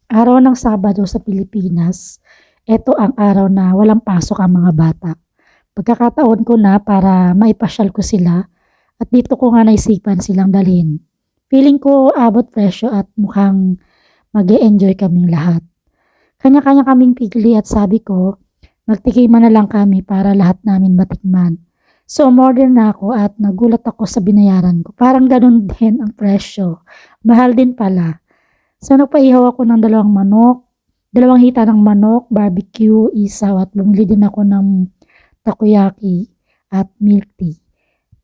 Araw ng Sabado sa Pilipinas, ito ang araw na walang pasok ang mga bata. Pagkakataon ko na para maipasyal ko sila at dito ko nga naisipan silang dalhin. Feeling ko abot presyo at mukhang mag-e-enjoy kaming lahat. Kanya-kanya kaming pigli at sabi ko, magtikiman na lang kami para lahat namin matikman. So umorder na ako at nagulat ako sa binayaran ko. Parang ganun din ang presyo. Mahal din pala. So nagpaihaw ako ng dalawang hita ng manok, barbecue, isaw at bumili din ako ng takoyaki at milk tea.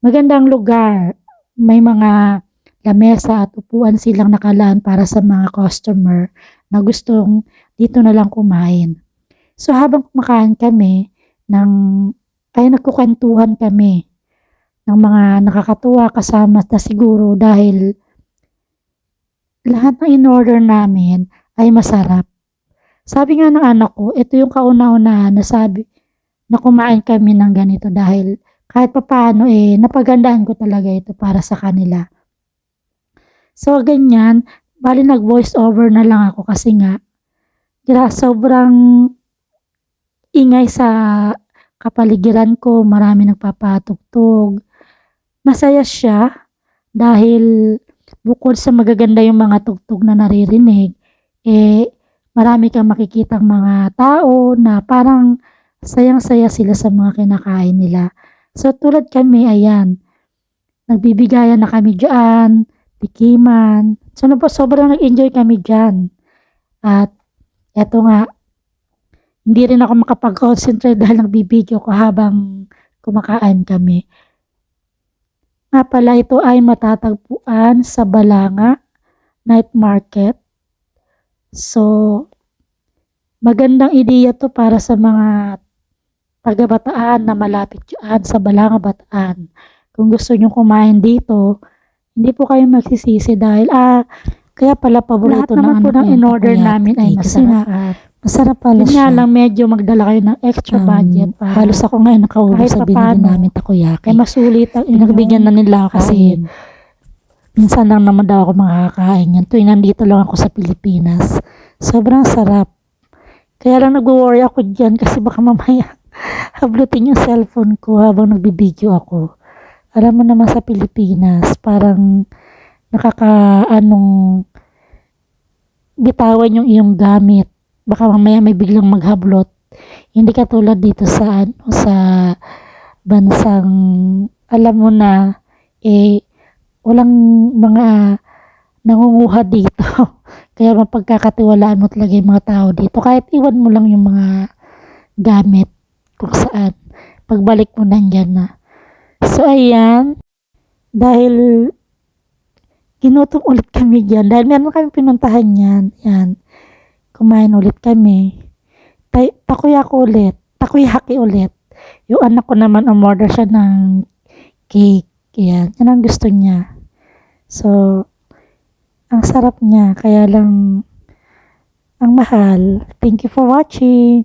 Magandang lugar, may mga lamesa at upuan silang nakalaan para sa mga customer na gustong dito na lang kumain. So habang kumakain kami, ng, nagkukwentuhan kami ng mga nakakatuwa kasama na siguro dahil lahat ng in-order namin ay masarap. Sabi nga ng anak ko, ito yung kauna-unahan na sabi na kumain kami ng ganito dahil kahit papaano napagandaan ko talaga ito para sa kanila. So ganyan, bali nag-voice over na lang ako kasi nga sobrang ingay sa kapaligiran ko, marami nagpapatugtog. Masaya siya dahil bukod sa magaganda yung mga tugtog na naririnig, marami kang makikitang mga tao na parang sayang-saya sila sa mga kinakain nila. So tulad kami, ayan, nagbibigayan na kami diyan, tikiman. So sobrang nag-enjoy kami diyan. At eto nga, hindi rin ako makapag-concentrate dahil nagbibideo ko habang kumakain kami. Nga pala ito ay matatagpuan sa Balanga Night Market. So, magandang ideya to para sa mga taga-Bataan na malapit dyan sa Balanga, Bataan. Kung gusto nyo kumain dito, hindi po kayo magsisisi dahil kaya pala paborito ng anak ko yung in-order namin ay masarap. Masarap pala siya. Yun nga lang medyo magdala kayo ng extra budget. Halos ako ngayon nakaubos sa binili namin takoyaki. Masulit ang pinagbigyan na nila kasi minsan lang naman daw ako makakain yan. Tuwing nandito lang ako sa Pilipinas. Sobrang sarap. Kaya lang nag-worry ako dyan kasi baka mamaya hablutin yung cellphone ko habang nagbibideo ako. Alam mo naman sa Pilipinas, parang bitawan yung iyong gamit. Baka mamaya may biglang maghablot. Hindi katulad dito sa bansang alam mo na walang mga nangunguha dito. Kaya mapagkakatiwalaan mo talaga yung mga tao dito. Kahit iwan mo lang yung mga gamit kung saan. Pagbalik mo nandyan na. So ayan, dahil ginutom ulit kami dyan. Dahil meron kami pinuntahan yan. Yan. Kumain ulit kami. Takoyaki ulit. Yung anak ko naman umorder siya ng cake. Yan. Yan ang gusto niya. So, ang sarap niya. Kaya lang, ang mahal. Thank you for watching.